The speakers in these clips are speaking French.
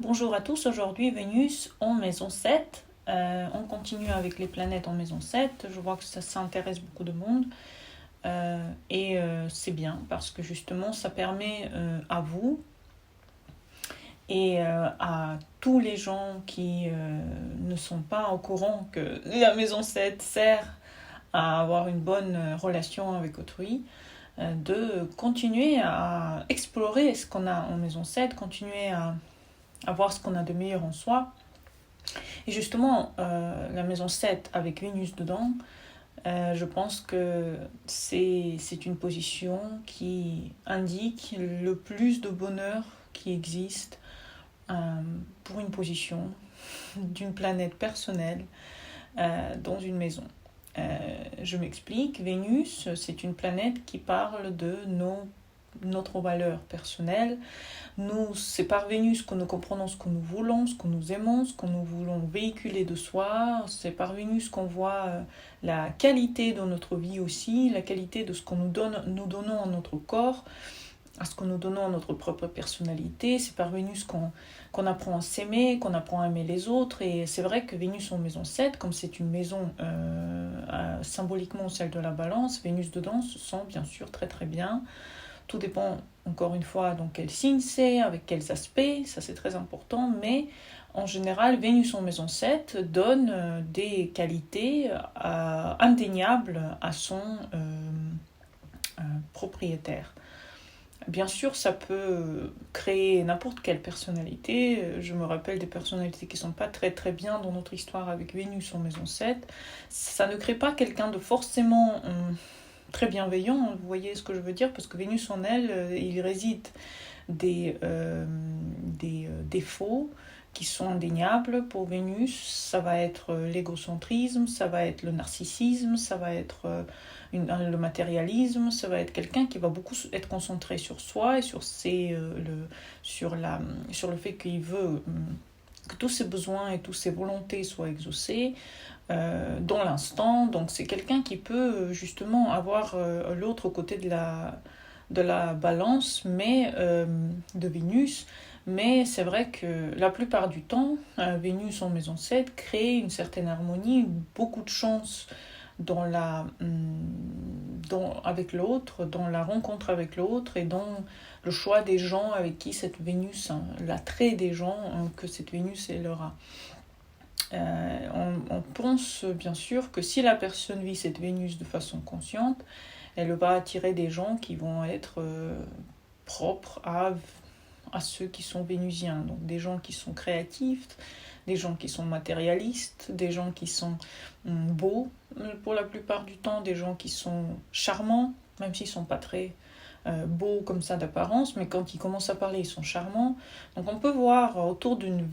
Bonjour à tous, aujourd'hui Vénus en maison 7. On continue avec les planètes en maison 7. Je vois que ça intéresse beaucoup de monde. C'est bien parce que justement ça permet à vous et à tous les gens qui ne sont pas au courant que la maison 7 sert à avoir une bonne relation avec autrui, de continuer à explorer ce qu'on a en maison 7, continuer à voir ce qu'on a de meilleur en soi. Et justement, la maison 7 avec Vénus dedans, je pense que c'est une position qui indique le plus de bonheur qui existe pour une position d'une planète personnelle dans une maison. Je m'explique, Vénus, c'est une planète qui parle de notre valeur personnelle. C'est par Vénus que nous comprenons ce que nous voulons, ce que nous aimons, ce que nous voulons véhiculer de soi. C'est par Vénus qu'on voit la qualité de notre vie aussi, la qualité de ce que nous donnons à notre corps, à ce que nous donnons à notre propre personnalité. C'est par Vénus qu'on apprend à s'aimer, qu'on apprend à aimer les autres. Et c'est vrai que Vénus en maison 7, comme c'est une maison symboliquement celle de la balance, Vénus dedans se sent bien sûr très très bien. Tout dépend, encore une fois, dans quel signe c'est, avec quels aspects, ça c'est très important, mais en général, Vénus en maison 7 donne des qualités indéniables à son propriétaire. Bien sûr, ça peut créer n'importe quelle personnalité. Je me rappelle des personnalités qui ne sont pas très très bien dans notre histoire avec Vénus en maison 7. Ça ne crée pas quelqu'un de forcément très bienveillant, vous voyez ce que je veux dire, parce que Vénus en elle, il réside des défauts qui sont indéniables pour Vénus. Ça va être l'égocentrisme, ça va être le narcissisme, ça va être le matérialisme, ça va être quelqu'un qui va beaucoup être concentré sur soi et sur le fait qu'il veut que tous ses besoins et toutes ses volontés soient exaucés dans l'instant. Donc c'est quelqu'un qui peut justement avoir l'autre côté de la balance, mais de Vénus. Mais c'est vrai que la plupart du temps, Vénus en maison 7 crée une certaine harmonie, beaucoup de chance avec l'autre, dans la rencontre avec l'autre et dans le choix des gens avec qui cette Vénus, l'attrait des gens que cette Vénus elle aura. On pense bien sûr que si la personne vit cette Vénus de façon consciente, elle va attirer des gens qui vont être propres à ceux qui sont vénusiens. Donc des gens qui sont créatifs, des gens qui sont matérialistes, des gens qui sont beaux pour la plupart du temps, des gens qui sont charmants, même s'ils ne sont pas très beaux comme ça d'apparence, mais quand ils commencent à parler, ils sont charmants. Donc on peut voir autour d'une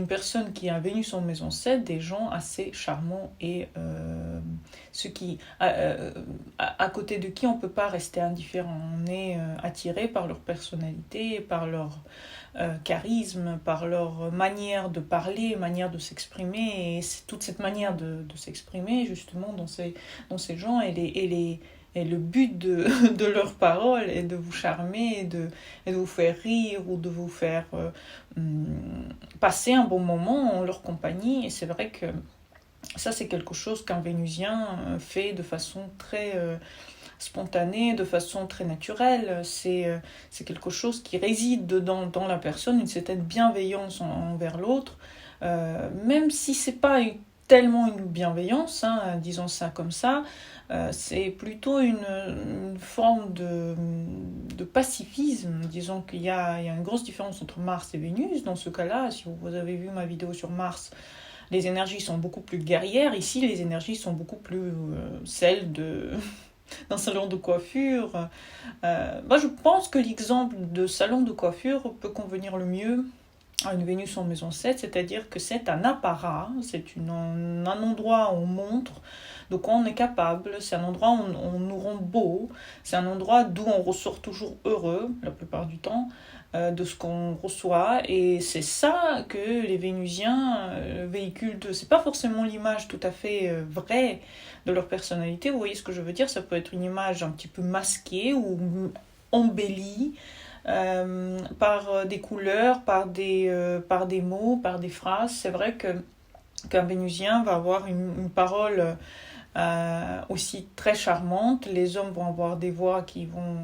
personne qui a Vénus en maison 7, des gens assez charmants et à côté de qui on ne peut pas rester indifférent. On est attiré par leur personnalité, par leur charisme, par leur manière de parler, manière de s'exprimer. Et c'est toute cette manière de s'exprimer justement dans ces gens et le but de leurs paroles est de vous charmer, et de vous faire rire ou de vous faire passer un bon moment en leur compagnie. Et c'est vrai que ça, c'est quelque chose qu'un Vénusien fait de façon très spontanée, de façon très naturelle. C'est quelque chose qui réside dans la personne, une certaine bienveillance envers l'autre, même si c'est pas tellement une bienveillance, disons ça comme ça, c'est plutôt une forme de pacifisme. Disons qu'il y a une grosse différence entre Mars et Vénus. Dans ce cas-là, si vous avez vu ma vidéo sur Mars, les énergies sont beaucoup plus guerrières. Ici, les énergies sont beaucoup plus celles d'un salon de coiffure. Moi, je pense que l'exemple de salon de coiffure peut convenir le mieux à une Vénus en maison 7, c'est-à-dire que c'est un apparat, c'est un endroit où on montre de quoi on est capable, c'est un endroit où on nous rend beau, c'est un endroit d'où on ressort toujours heureux, la plupart du temps, de ce qu'on reçoit, et c'est ça que les Vénusiens véhiculent d'eux. C'est pas forcément l'image tout à fait vraie de leur personnalité, vous voyez ce que je veux dire, ça peut être une image un petit peu masquée ou embellie, par des couleurs, par des mots, par des phrases. C'est vrai qu'un Vénusien va avoir une parole aussi très charmante. Les hommes vont avoir des voix qui vont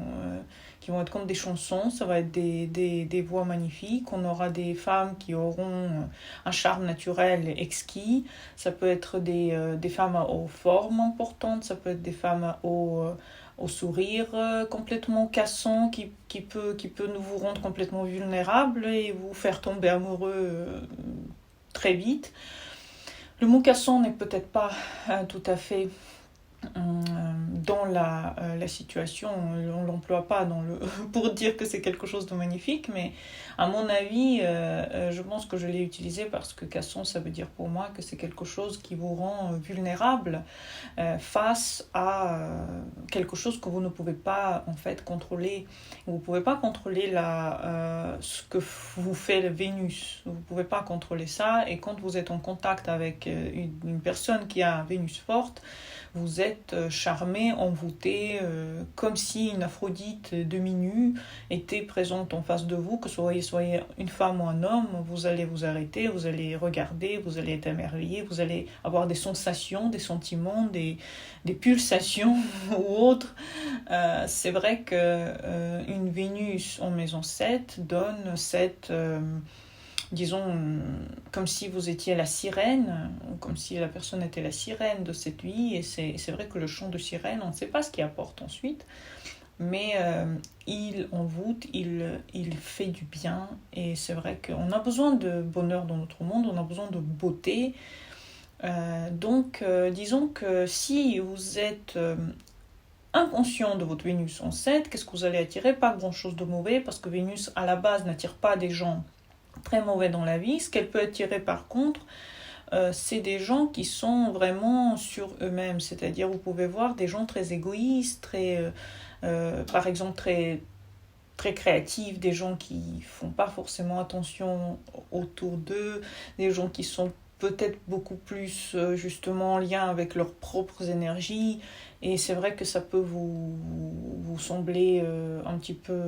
être comme des chansons, ça va être des voix magnifiques. On aura des femmes qui auront un charme naturel exquis. Ça peut être des femmes aux formes importantes, ça peut être des femmes au sourire complètement cassant qui peut nous vous rendre complètement vulnérable et vous faire tomber amoureux très vite. Le mot cassant n'est peut-être pas tout à fait dans la situation, on ne l'emploie pas pour dire que c'est quelque chose de magnifique, mais à mon avis, je pense que je l'ai utilisé parce que casson, ça veut dire pour moi que c'est quelque chose qui vous rend vulnérable face à quelque chose que vous ne pouvez pas en fait contrôler. Vous ne pouvez pas contrôler ce que vous fait le Vénus, vous ne pouvez pas contrôler ça, et quand vous êtes en contact avec une personne qui a Vénus forte, vous êtes charmé, envoûté, comme si une Aphrodite demi-nue était présente en face de vous, que soyez une femme ou un homme, vous allez vous arrêter, vous allez regarder, vous allez être émerveillé, vous allez avoir des sensations, des sentiments, des pulsations ou autres. C'est vrai qu'une Vénus en maison 7 donne cette... disons, comme si vous étiez la sirène, ou comme si la personne était la sirène de cette vie, et c'est vrai que le chant de sirène, on ne sait pas ce qu'il apporte ensuite, mais il envoûte, il fait du bien, et c'est vrai qu'on a besoin de bonheur dans notre monde, on a besoin de beauté, donc disons que si vous êtes... inconscient de votre Vénus en 7, qu'est-ce que vous allez attirer? Pas grand-chose de mauvais, parce que Vénus, à la base, n'attire pas des gens très mauvais dans la vie. Ce qu'elle peut attirer par contre, c'est des gens qui sont vraiment sur eux-mêmes. C'est-à-dire, vous pouvez voir des gens très égoïstes, par exemple très créatifs, des gens qui font pas forcément attention autour d'eux, des gens qui sont peut-être beaucoup plus justement en lien avec leurs propres énergies. Et c'est vrai que ça peut vous sembler un petit peu...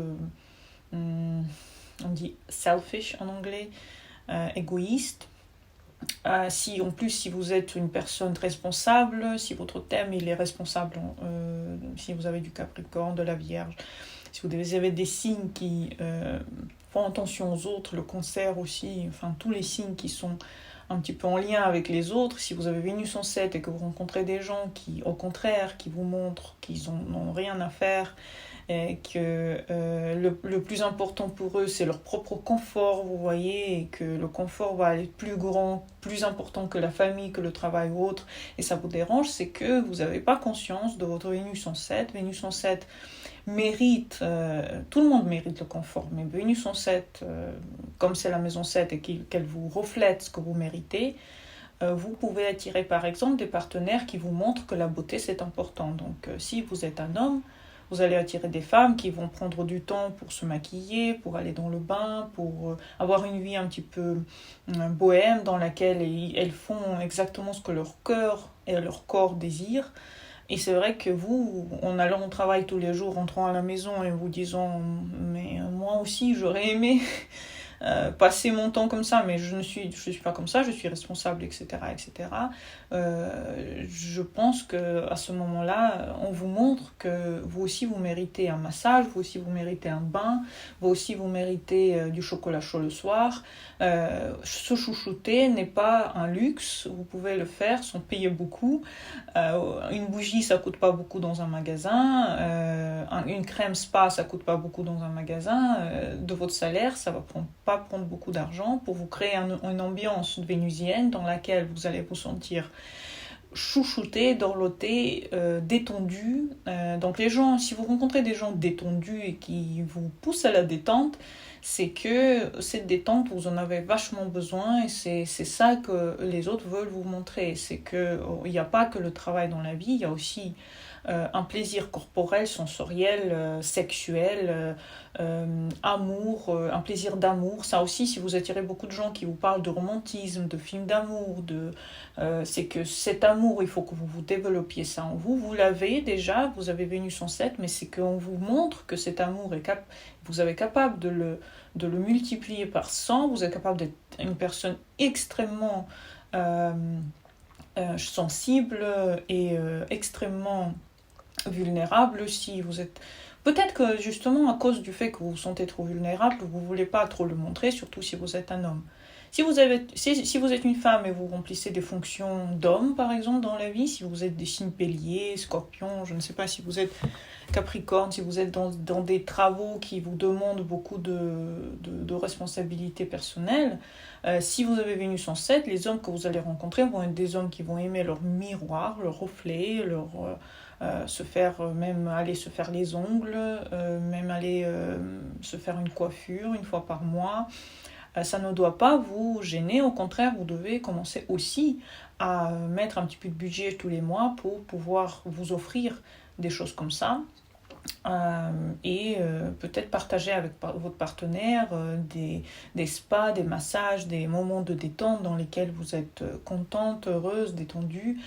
on dit selfish en anglais, égoïste. Si en plus, si vous êtes une personne responsable, si votre thème il est responsable, si vous avez du Capricorne, de la Vierge, si vous avez des signes qui font attention aux autres, le Cancer aussi, enfin tous les signes qui sont un petit peu en lien avec les autres, si vous avez Vénus en 7 et que vous rencontrez des gens qui, au contraire, qui vous montrent qu'ils n'ont rien à faire, et que le plus important pour eux c'est leur propre confort, vous voyez, et que le confort va aller plus grand, plus important que la famille, que le travail ou autre, et ça vous dérange, c'est que vous n'avez pas conscience de votre Vénus en 7. Vénus en 7 mérite, tout le monde mérite le confort, mais Vénus en 7, comme c'est la maison 7 et qu'elle vous reflète ce que vous méritez, vous pouvez attirer par exemple des partenaires qui vous montrent que la beauté c'est important. Donc si vous êtes un homme, vous allez attirer des femmes qui vont prendre du temps pour se maquiller, pour aller dans le bain, pour avoir une vie un petit peu bohème dans laquelle elles font exactement ce que leur cœur et leur corps désirent. Et c'est vrai que vous, en allant au travail tous les jours, rentrant à la maison et vous disant « mais moi aussi j'aurais aimé passer mon temps comme ça, mais je suis pas comme ça, je suis responsable, etc. etc. » Je pense qu'à ce moment-là, on vous montre que vous aussi vous méritez un massage, vous aussi vous méritez un bain, vous aussi vous méritez du chocolat chaud le soir. Se chouchouter n'est pas un luxe, vous pouvez le faire sans payer beaucoup. Une bougie, ça coûte pas beaucoup dans un magasin. Une crème spa, ça coûte pas beaucoup dans un magasin. De votre salaire, ça va pas prendre beaucoup d'argent pour vous créer une ambiance vénusienne dans laquelle vous allez vous sentir chouchouté, dorloté, détendu. Donc les gens, si vous rencontrez des gens détendus et qui vous poussent à la détente, c'est que cette détente, vous en avez vachement besoin, et c'est ça que les autres veulent vous montrer. C'est qu'il n'y a pas que le travail dans la vie, il y a aussi un plaisir corporel, sensoriel, sexuel, amour, un plaisir d'amour. Ça aussi, si vous attirez beaucoup de gens qui vous parlent de romantisme, de films d'amour, c'est que cet amour, il faut que vous développiez ça en vous. Vous l'avez déjà, vous avez Vénus en 7, mais c'est qu'on vous montre que cet amour vous êtes capable de le multiplier par 100, vous êtes capable d'être une personne extrêmement sensible et extrêmement vulnérable si vous êtes... Peut-être que justement à cause du fait que vous vous sentez trop vulnérable, vous ne voulez pas trop le montrer, surtout si vous êtes un homme. Si vous êtes une femme et vous remplissez des fonctions d'homme, par exemple, dans la vie, si vous êtes des signes bélier, scorpion, je ne sais pas si vous êtes capricorne, si vous êtes dans des travaux qui vous demandent beaucoup de responsabilités personnelles, si vous avez Vénus en 7, les hommes que vous allez rencontrer vont être des hommes qui vont aimer leur miroir, leur reflet, même aller se faire les ongles, même aller se faire une coiffure une fois par mois. Ça ne doit pas vous gêner, au contraire, vous devez commencer aussi à mettre un petit peu de budget tous les mois pour pouvoir vous offrir des choses comme ça. Et peut-être partager avec votre partenaire des spas, des massages, des moments de détente dans lesquels vous êtes contente, heureuse, détendue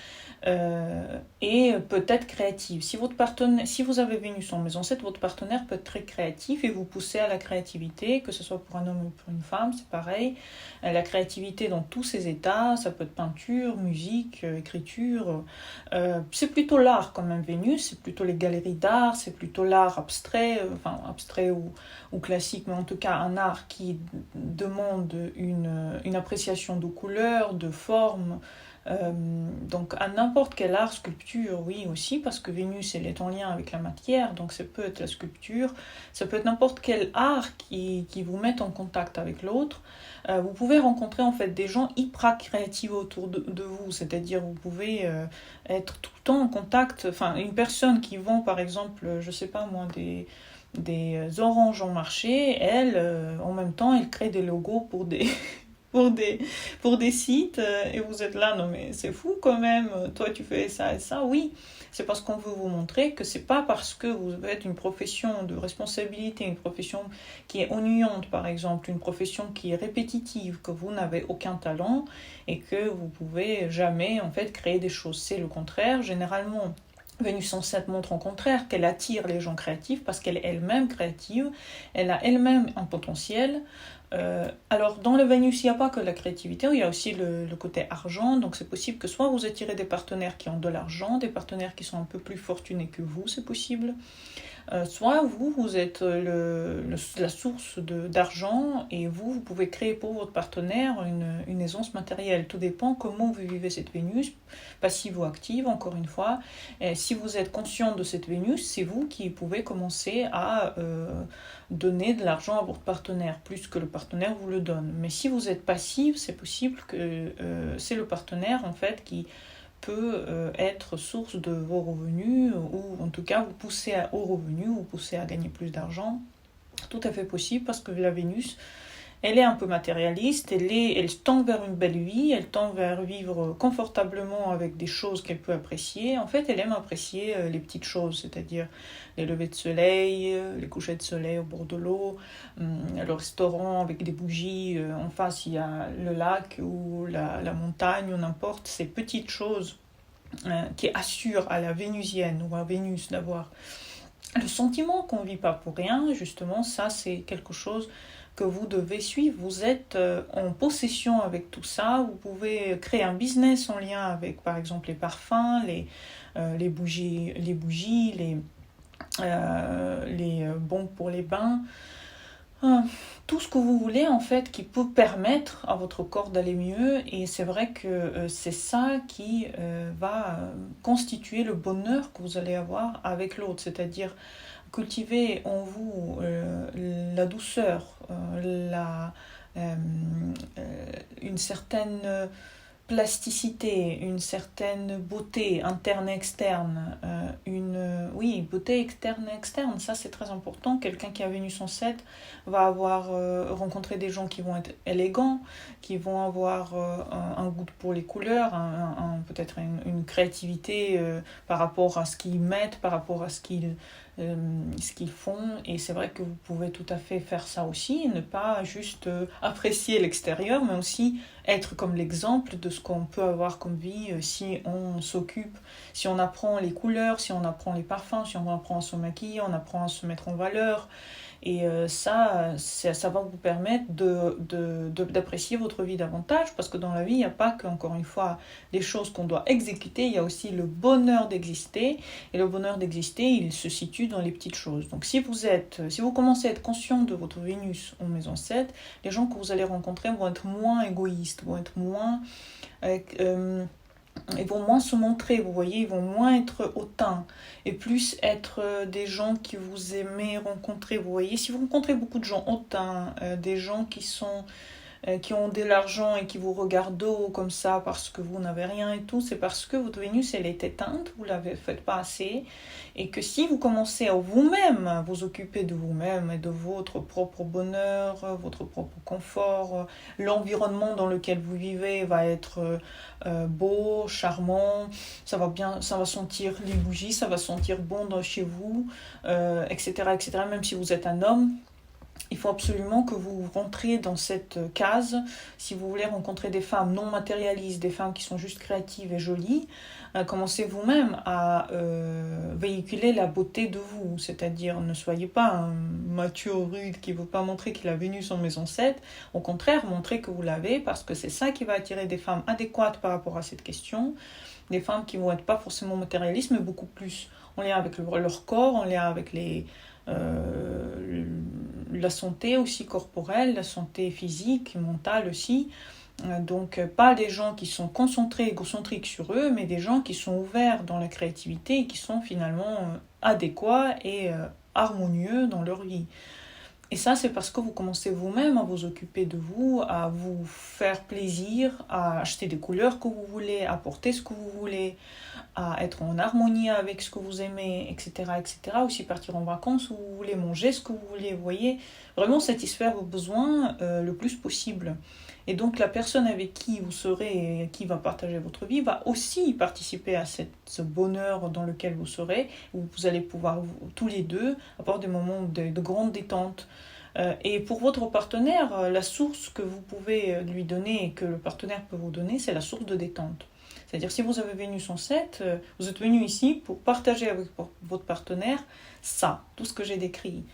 et peut-être créative. Si vous avez Vénus en maison 7, votre partenaire peut être très créatif et vous pousser à la créativité, que ce soit pour un homme ou pour une femme, c'est pareil. La créativité dans tous ses états, ça peut être peinture, musique, écriture. C'est plutôt l'art quand même, Vénus, c'est plutôt les galeries d'art, c'est plutôt l'art abstrait, abstrait ou classique, mais en tout cas un art qui demande une appréciation de couleurs, de formes. Donc à n'importe quel art, sculpture, oui aussi, parce que Vénus elle est en lien avec la matière, donc ça peut être la sculpture, ça peut être n'importe quel art qui vous mette en contact avec l'autre. Vous pouvez rencontrer en fait des gens hyper créatifs autour de vous, c'est-à-dire vous pouvez être tout le temps en contact, une personne qui vend par exemple, je sais pas moi, des oranges en marché, elle, en même temps, elle crée des logos pour des, pour des sites, et vous êtes là, non mais c'est fou quand même, toi tu fais ça et ça, oui. C'est parce qu'on veut vous montrer que c'est pas parce que vous faites une profession de responsabilité, une profession qui est ennuyante par exemple, une profession qui est répétitive, que vous n'avez aucun talent et que vous pouvez jamais en fait créer des choses. C'est le contraire, généralement. Vénus en 7 montre au contraire qu'elle attire les gens créatifs parce qu'elle est elle-même créative, elle a elle-même un potentiel. Alors dans le Vénus, il n'y a pas que la créativité, il y a aussi le côté argent, donc c'est possible que soit vous attirez des partenaires qui ont de l'argent, des partenaires qui sont un peu plus fortunés que vous, c'est possible. Soit vous êtes la source d'argent et vous pouvez créer pour votre partenaire une aisance matérielle. Tout dépend comment vous vivez cette Vénus, passive ou active, encore une fois. Et si vous êtes conscient de cette Vénus, c'est vous qui pouvez commencer à donner de l'argent à votre partenaire, plus que le partenaire vous le donne. Mais si vous êtes passive, c'est possible que c'est le partenaire en fait qui peut être source de vos revenus ou en tout cas vous pousser aux revenus, vous pousser à gagner plus d'argent. Tout à fait possible parce que la Vénus, elle est un peu matérialiste, elle tend vers une belle vie, elle tend vers vivre confortablement avec des choses qu'elle peut apprécier. En fait, elle aime apprécier les petites choses, c'est-à-dire les levées de soleil, les couchers de soleil au bord de l'eau, le restaurant avec des bougies, en face il y a le lac ou la montagne, ou n'importe, ces petites choses qui assurent à la vénusienne ou à Vénus d'avoir le sentiment qu'on ne vit pas pour rien. Justement, ça c'est quelque chose que vous devez suivre. Vous êtes en possession avec tout ça. Vous pouvez créer un business en lien avec, par exemple, les parfums, les bougies, les bons pour les bains. Tout ce que vous voulez, en fait, qui peut permettre à votre corps d'aller mieux. Et c'est vrai que c'est ça qui va constituer le bonheur que vous allez avoir avec l'autre. C'est-à-dire cultiver en vous la douceur, une certaine plasticité, une certaine beauté interne et externe, oui, beauté externe et externe, ça c'est très important. Quelqu'un qui a Vénus en 7 va avoir rencontré des gens qui vont être élégants, qui vont avoir un goût pour les couleurs, peut-être une créativité par rapport à ce qu'ils mettent, par rapport à ce qu'ils font. Et c'est vrai que vous pouvez tout à fait faire ça aussi, ne pas juste apprécier l'extérieur, mais aussi être comme l'exemple de ce qu'on peut avoir comme vie si on s'occupe, si on apprend les couleurs, si on apprend les parfums, si on apprend à se maquiller, on apprend à se mettre en valeur. Et ça va vous permettre d'apprécier votre vie davantage, parce que dans la vie, il n'y a pas qu'encore une fois des choses qu'on doit exécuter, il y a aussi le bonheur d'exister. Et le bonheur d'exister, il se situe dans les petites choses. Donc si vous commencez à être conscient de votre Vénus en maison 7, les gens que vous allez rencontrer vont être moins égoïstes, vont être moins... ils vont moins se montrer, vous voyez, ils vont moins être hautains et plus être des gens que vous aimez rencontrer, vous voyez. Si vous rencontrez beaucoup de gens hautains, des gens qui ont de l'argent et qui vous regardent d'eau comme ça parce que vous n'avez rien et tout, c'est parce que votre Vénus elle est éteinte, vous ne la faites pas assez, et que si vous commencez à vous-même vous occuper de vous-même et de votre propre bonheur, votre propre confort, l'environnement dans lequel vous vivez va être beau, charmant, ça va sentir les bougies, ça va sentir bon chez vous, etc., etc. Même si vous êtes un homme, il faut absolument que vous rentriez dans cette case. Si vous voulez rencontrer des femmes non matérialistes, des femmes qui sont juste créatives et jolies, commencez vous-même à véhiculer la beauté de vous. C'est-à-dire, ne soyez pas un macho rude qui ne veut pas montrer qu'il a Vénus en maison 7. Au contraire, montrez que vous l'avez, parce que c'est ça qui va attirer des femmes adéquates par rapport à cette question. Des femmes qui ne vont être pas forcément matérialistes, mais beaucoup plus en lien avec leur corps, en lien avec la santé aussi corporelle, la santé physique, mentale aussi. Donc pas des gens qui sont concentrés, égocentriques sur eux, mais des gens qui sont ouverts dans la créativité et qui sont finalement adéquats et harmonieux dans leur vie. Et ça, c'est parce que vous commencez vous-même à vous occuper de vous, à vous faire plaisir, à acheter des couleurs que vous voulez, à porter ce que vous voulez, à être en harmonie avec ce que vous aimez, etc., etc. Aussi partir en vacances où vous voulez, manger ce que vous voulez, vous voyez. Vraiment satisfaire vos besoins le plus possible. Et donc la personne avec qui vous serez et qui va partager votre vie va aussi participer à ce bonheur dans lequel vous serez, où vous allez pouvoir tous les deux avoir des moments de grande détente. Et pour votre partenaire, la source que vous pouvez lui donner et que le partenaire peut vous donner, c'est la source de détente. C'est-à-dire si vous avez Vénus en 7, vous êtes venu ici pour partager avec votre partenaire ça, tout ce que j'ai décrit.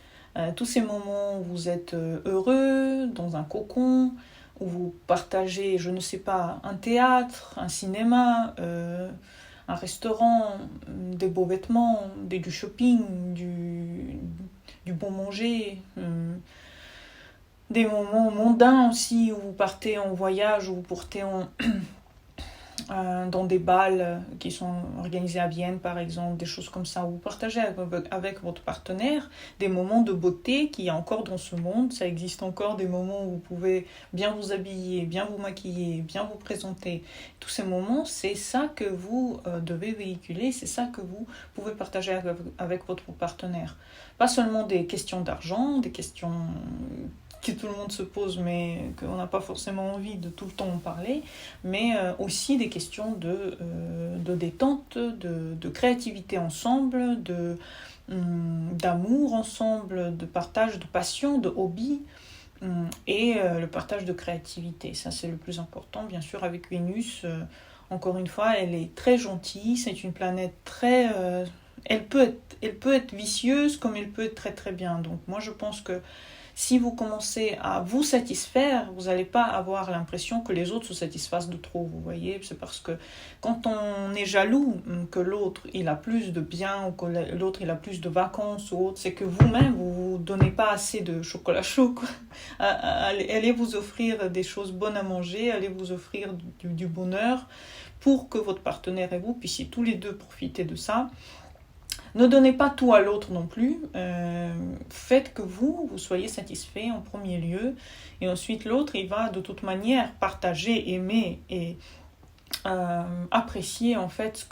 Tous ces moments où vous êtes heureux, dans un cocon, où vous partagez, je ne sais pas, un théâtre, un cinéma, un restaurant, des beaux vêtements, du shopping, du bon manger, des moments mondains aussi, où vous partez en voyage, où vous partez dans des bals qui sont organisés à Vienne par exemple, des choses comme ça, où vous partagez avec votre partenaire des moments de beauté qu'il y a encore dans ce monde. Ça existe encore des moments où vous pouvez bien vous habiller, bien vous maquiller, bien vous présenter. Tous ces moments, c'est ça que vous devez véhiculer, c'est ça que vous pouvez partager avec votre partenaire. Pas seulement des questions d'argent, des questions que tout le monde se pose, mais qu'on n'a pas forcément envie de tout le temps en parler, mais aussi des questions de détente, de créativité ensemble, d'amour ensemble, de partage de passion, de hobby, et le partage de créativité. Ça, c'est le plus important, bien sûr, avec Vénus. Encore une fois, elle est très gentille, c'est une planète très... elle peut être vicieuse comme elle peut être très très bien. Donc moi, je pense que si vous commencez à vous satisfaire, vous n'allez pas avoir l'impression que les autres se satisfassent de trop, vous voyez. C'est parce que quand on est jaloux que l'autre il a plus de biens ou que l'autre il a plus de vacances ou autre, c'est que vous-même vous ne donnez pas assez de chocolat chaud, quoi. Allez vous offrir des choses bonnes à manger, allez vous offrir du bonheur pour que votre partenaire et vous puissiez tous les deux profiter de ça. Ne donnez pas tout à l'autre non plus. Faites que vous soyez satisfait en premier lieu. Et ensuite, l'autre, il va de toute manière partager, aimer et apprécier en fait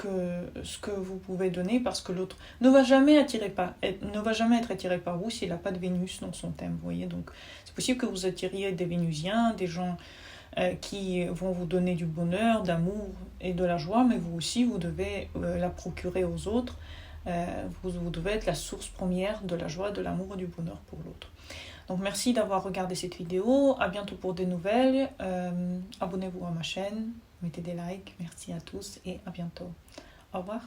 ce que vous pouvez donner, parce que l'autre ne va jamais être attiré par vous s'il n'a pas de Vénus dans son thème, vous voyez. Donc c'est possible que vous attiriez des Vénusiens, des gens qui vont vous donner du bonheur, d'amour et de la joie, mais vous aussi vous devez la procurer aux autres. Vous devez être la source première de la joie, de l'amour et du bonheur pour l'autre. Donc merci d'avoir regardé cette vidéo, à bientôt pour des nouvelles, abonnez-vous à ma chaîne, mettez des likes, merci à tous et à bientôt. Au revoir.